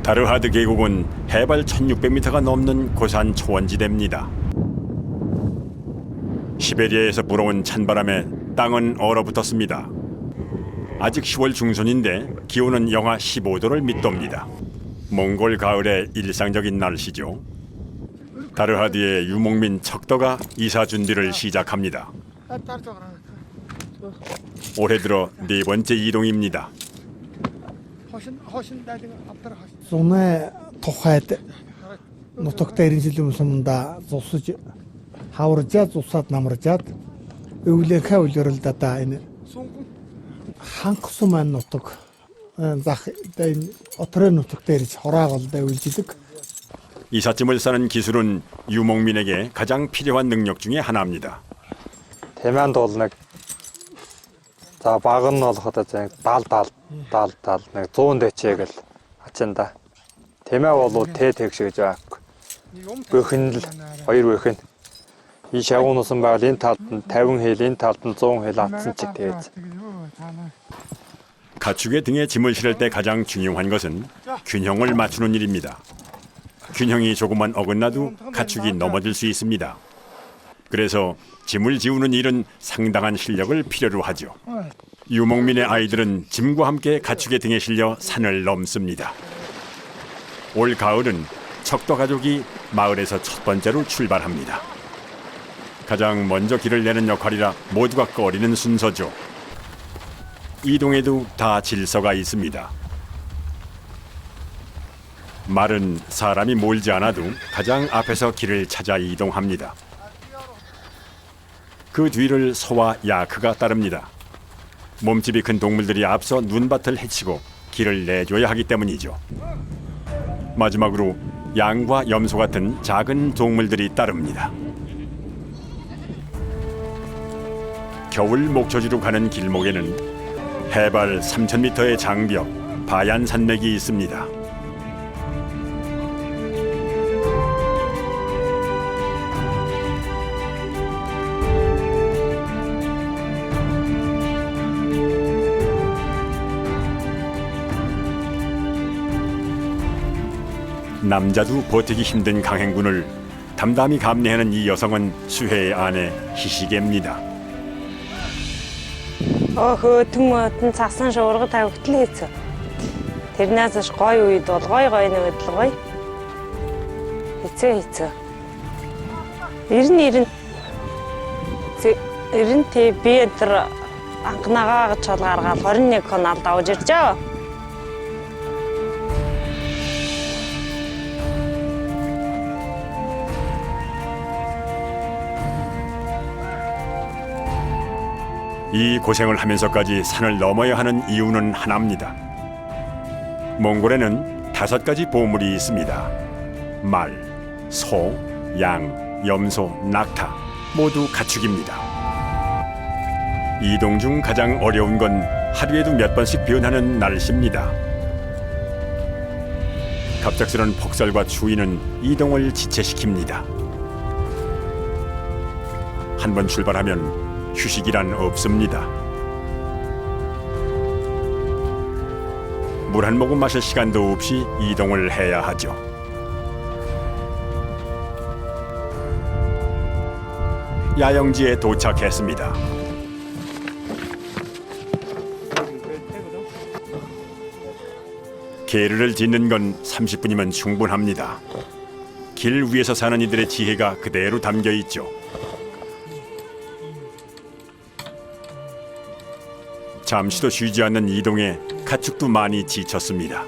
다르하드 계곡은 해발 1600m가 넘는 고산 초원지대입니다. 시베리아에서 불어온 찬바람에 땅은 얼어붙었습니다. 아직 10월 중순인데 기온은 영하 15도를 밑돕니다. 몽골 가을의 일상적인 날씨죠. 다르하드의 유목민 척도가 이사 준비를 시작합니다. 올해 들어 네 번째 이동입니다. Зуны тухайд нутагта ирэншилэн сумда зусж хаваржаад зусаад намаржаад өвлөөхөө үлрэлдэ энэ ханх сум нутаг зах энэ отрын нутагта ирж хорааголдоо үлжилдэг. 이삿짐을 싸는 기술은 유목민에게 가장 필요한 능력 중에 하나입니다. Тэмээнд бол нэг за баг нь болоход нэг 70 нэг 100 дэчээгэл ачаанда. Тэмээ бол тэ тэгш гэж байхгүй. Бүхэн л хоёр бүхэн. И шагуунсан байвал энэ талд нь 50 хэл, энэ талд нь 100 хэл атсан чиг тэгэж. 가축의 등에 짐을 실을 때 가장 중요한 것은 균형을 맞추는 일입니다. 균형이 조금만 어긋나도 가축이 넘어질 수 있습니다. 그래서 짐을 지우는 일은 상당한 실력을 필요로 하죠. 유목민의 아이들은 짐과 함께 가축의 등에 실려 산을 넘습니다. 올 가을은 척도 가족이 마을에서 첫 번째로 출발합니다. 가장 먼저 길을 내는 역할이라 모두가 꺼리는 순서죠. 이동에도 다 질서가 있습니다. 말은 사람이 몰지 않아도 가장 앞에서 길을 찾아 이동합니다. 그 뒤를 소와 야크가 따릅니다. 몸집이 큰 동물들이 앞서 눈밭을 헤치고 길을 내줘야 하기 때문이죠. 마지막으로 양과 염소 같은 작은 동물들이 따릅니다. 겨울 목초지로 가는 길목에는 해발 3000m의 장벽, 바얀 산맥이 있습니다. 남자도 버티기 힘든 강행군을 담담히 감내하는 이 여성은 수혜의 아내 희시계입니다. Төмөтэн цасан шуурга тавигтлаа хийцээ. Тэрнээс ш гоё үед бол гоё нөгөөдөл гоё. Хийцээ. 90 тэ би тэр анхнагаа гэж чолгааргаал 21 хоног давж ирчээ. 이 고생을 하면서까지 산을 넘어야 하는 이유는 하나입니다. 몽골에는 5가지 보물이 있습니다. 말, 소, 양, 염소, 낙타 모두 가축입니다. 이동 중 가장 어려운 건 하루에도 몇 번씩 변하는 날씨입니다. 갑작스런 폭설과 추위는 이동을 지체시킵니다. 한 번 출발하면 휴식이란 없습니다. 물 한 모금 마실 시간도 없이 이동을 해야 하죠. 야영지에 도착했습니다. 게르를 짓는 건 30분이면 충분합니다. 길 위에서 사는 이들의 지혜가 그대로 담겨 있죠. 잠시도 쉬지 않는 이동에 가축도 많이 지쳤습니다.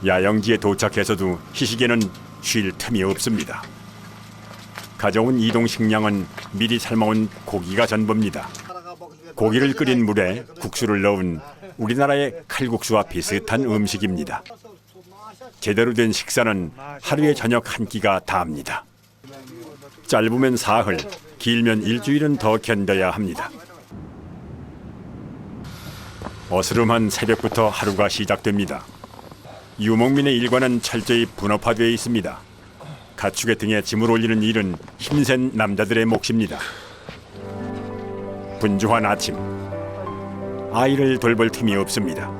야영지에 도착해서도 희시계는 쉴 틈이 없습니다. 가져온 이동 식량은 미리 삶아온 고기가 전부입니다. 고기를 끓인 물에 국수를 넣은 우리나라의 칼국수와 비슷한 음식입니다. 제대로 된 식사는 하루에 저녁 한 끼가 다합니다. 짧으면 사흘, 길면 일주일은 더 견뎌야 합니다. 어스름한 새벽부터 하루가 시작됩니다. 유목민의 일과는 철저히 분업화되어 있습니다. 가축의 등에 짐을 올리는 일은 힘센 남자들의 몫입니다. 분주한 아침, 아이를 돌볼 틈이 없습니다.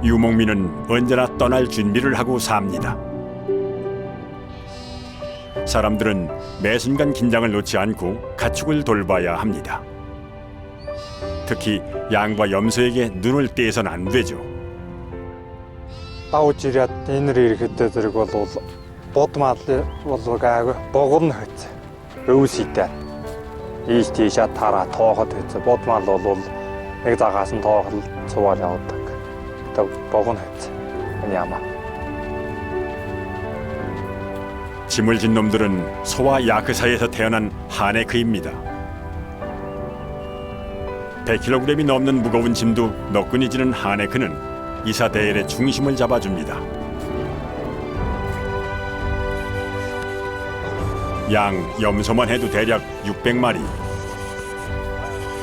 유목민은 언제나 떠날 준비를 하고 삽니다. 사람들은 매 순간 긴장을 놓지 않고 가축을 돌봐야 합니다. 특히 양과 염소에게 눈을 떼선 안 되죠. Давж ирээд энэ ирэхэд зэрэг бол бод мал бол гайгүй богорно хэвчээ. Өвсийтэй. Ийш тийшээ тараа тооход хэвчээ. Бод мал бол нэг загаас нь тоохол цувал явдаг. Тэг богорно хэвчээ. Энэ яма. 짐을 진 놈들은 소와 야크 사이에서 태어난 하네크입니다. 100kg이 넘는 무거운 짐도 너끈히 지는 하네크는 이사 대엘의 중심을 잡아줍니다. 양, 염소만 해도 대략 600마리.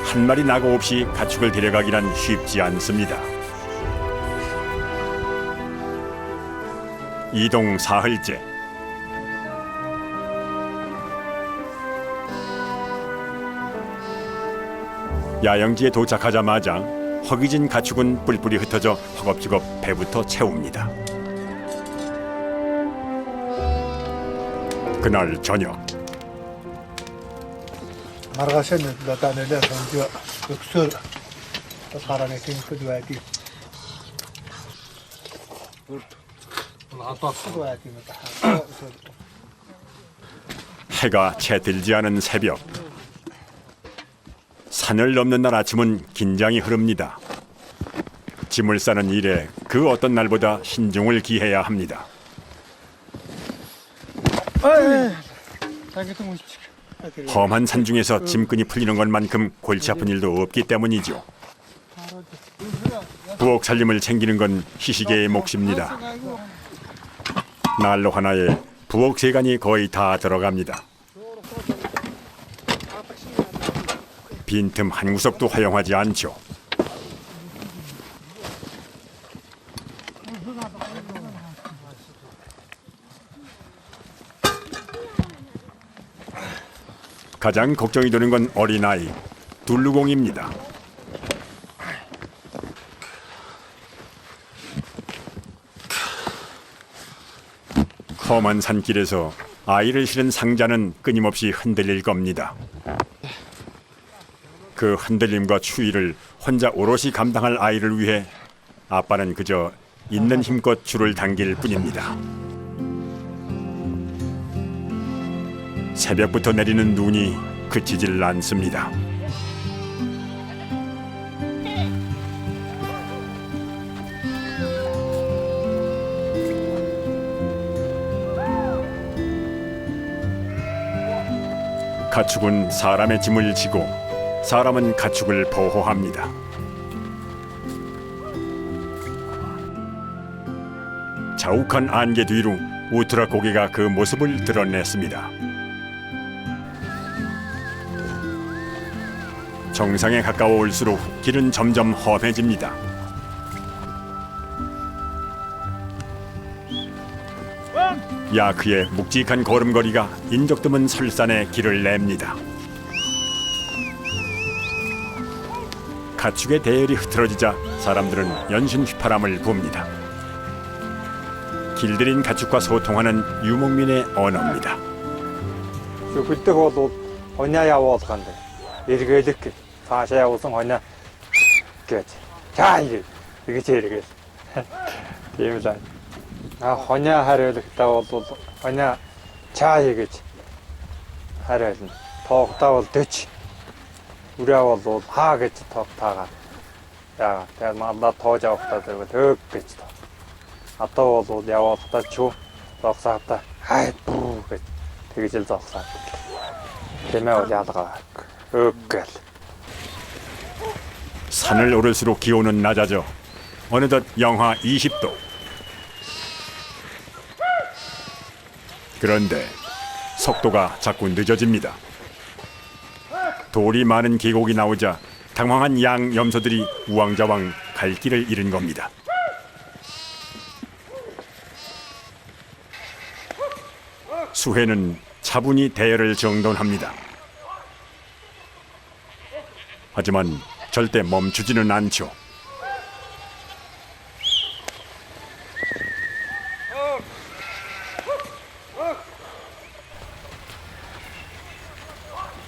한 마리 낙오 없이 가축을 데려가기란 쉽지 않습니다. 이동 사흘째. 야영지에 도착하자마자 허기진 가축은 뿔뿔이 흩어져 허겁지겁 배부터 채웁니다. 그날 저녁 маргаашаа одоо нэлээд сонжоо өксөр тасгараны тэнхүүд байдаг. 해가 채 들지 않은 새벽. 산을 넘는 날 아침은 긴장이 흐릅니다. 짐을 싸는 일에 그 어떤 날보다 신중을 기해야 합니다. 험한 산 중에서 짐끈이 풀리는 것만큼 골치 아픈 일도 없기 때문이죠. 부엌 살림을 챙기는 건 희시계의 몫입니다. 난로 하나에 부엌 세간이 거의 다 들어갑니다. 빈틈 한 구석도 허용하지 않죠. 가장 걱정이 되는 건 어린아이 둘루공입니다. 험한 산길에서 아이를 실은 상자는 끊임없이 흔들릴 겁니다. 그 흔들림과 추위를 혼자 오롯이 감당할 아이를 위해 아빠는 그저 있는 힘껏 줄을 당길 뿐입니다. 새벽부터 내리는 눈이 그치질 않습니다. 가축은 사람의 짐을 지고 사람은 가축을 보호합니다. 자욱한 안개 뒤로 우트라 고개가 그 모습을 드러냈습니다. 정상에 가까워 올수록 길은 점점 험해집니다. 야크의 묵직한 걸음걸이가 인적 드문 설산에 길을 냅니다. 가축의 대열이 흐트러지자 사람들은 연신 휘파람을 붑니다. 길들인 가축과 소통하는 유목민의 언어입니다. Хүлдэх бол хониа явуулах юм даа. Эргэлэх гэж. Цаашаа явуулсан хониа гэж. За ингэж эргэл. Тийм л аа. Хониа хариулахдаа бол хониа чаа гэж хариулна. Тоогдоо бол дөч. Үрээ бол хаа гэж тоогтаагаад. Яа, тэгээд мандаа тоож авахтаа зэрэг төг гэж тоо. Одоо бол явуулахдаа чүү зогсахдаа хай бүү гэж тэгж л зогсаа. Тэмээ бол ялгаа. 윽гээл. 산을 오를수록 기온은 낮아져 어느덧 영하 20도. 그런데 속도가 자꾸 늦어집니다. 돌이 많은 계곡이 나오자 당황한 양 염소들이 우왕좌왕 갈 길을 잃은 겁니다. 수해는 차분히 대열을 정돈합니다. 하지만 절대 멈추지는 않죠.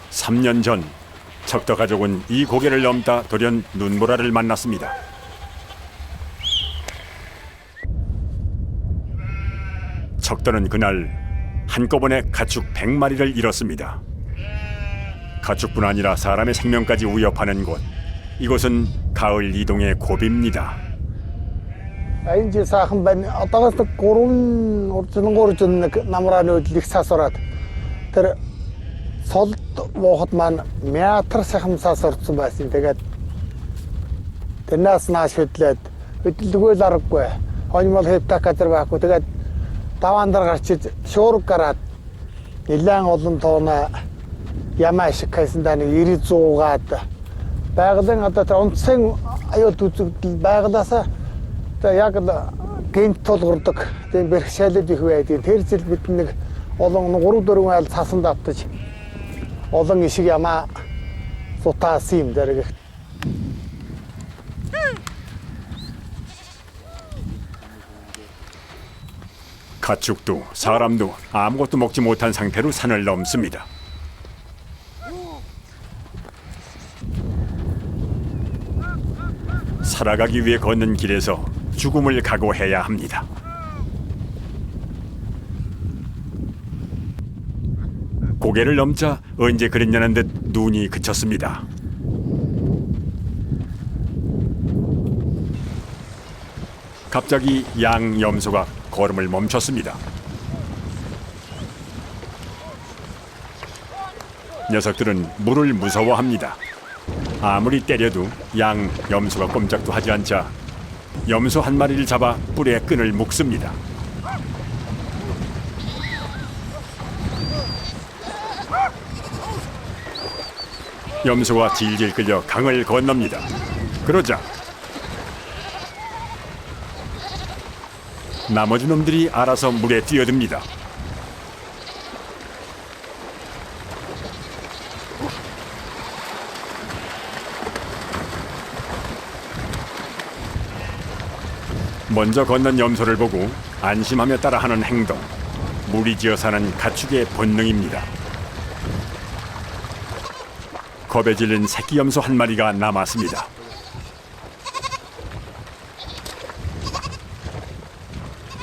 삼 년 전 척더 가족은 이 고개를 넘다 돌연 눈보라를 만났습니다. 척더는 그날 한꺼번에 가축 100마리를 잃었습니다. 가축뿐 아니라 사람의 생명까지 위협하는 곳. 이곳은 가을 이동의 고비입니다. Энд сайхан байна. Одоогоос нэг 3 намрааны хөдлөх цаас ороод тэр солд буухад маань метр сайхан цаас орсон байсан. Тэгээд тэрнээс нааш хөдлөөд хөдөлгөөл аргагүй. Хоньмол хэвтах газар байхгүй. Тэгээд даваандар гарчиж шуург гараад нэлээд олон тоона ямаа шиг хайсандаа нэг 90-100-гаад байгалийн одоо тэр онцгийн аюулт үзэгдэл байгалаасаа яг л гинт тулгурдаг тийм бэрхшээлүүд их байдаг. Тэр жил бид нэг олон 3-4 айл цаасан давтаж олон ишиг ямаа сутаасан юм дэрэг. 가축도 사람도 아무것도 먹지 못한 상태로 산을 넘습니다. 살아가기 위해 걷는 길에서 죽음을 각오해야 합니다. 고개를 넘자 언제 그랬냐는 듯 눈이 그쳤습니다. 갑자기 양 염소가 걸음을 멈췄습니다. 녀석들은 물을 무서워합니다. 아무리 때려도 양 염소가 꼼짝도 하지 않자 염소 한 마리를 잡아 뿔에 끈을 묶습니다. 염소가 질질 끌려 강을 건넙니다. 그러자 나머지 놈들이 알아서 물에 뛰어듭니다. 먼저 건넌 염소를 보고 안심하며 따라하는 행동, 무리지어 사는 가축의 본능입니다. 겁에 질린 새끼 염소 한 마리가 남았습니다.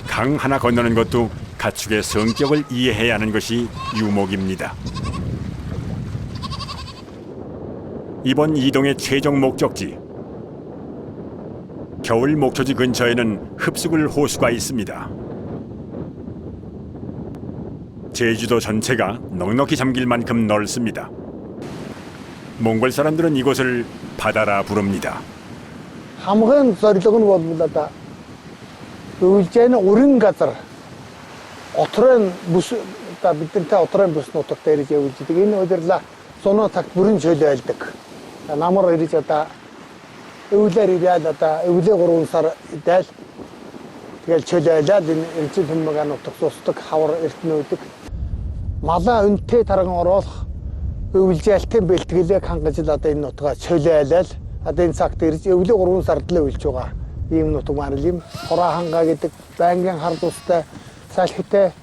강 하나 건너는 것도 가축의 성격을 이해해야 하는 것이 유목입니다. 이번 이동의 최종 목적지, 겨울 목초지 근처에는 흡수굴 호수가 있습니다. 제주도 전체가 넉넉히 잠길 만큼 넓습니다. 몽골 사람들은 이곳을 바다라 부릅니다. хамгийн зорилго нь бол одоо үйлжээн өрн газар отрын бүс одоо бидэнтэй отрын бүс нутагт ирж явуулдаг. Энэ удирлаа сунаа цагт бүрэн чөлөөлдөг. Намар ирж одоо өвлөр ирээд одоо өвлөө 3 сар идэл тэгэл чөлөөлээд энэ эрчим хүммэг нутагт сусдаг хавар эртнөөдөг. Малаа өнтэй тарган оруулах өвлжээлтийн бэлтгэлээ хангаж л одоо энэ нутгаа чөлөөлөл одоо энэ цагт ирж өвлөө 3 сард л өвлж байгаа. Ийм нутаг маань юм хороо хангаа гэдэг байнгын хар тустай салхитай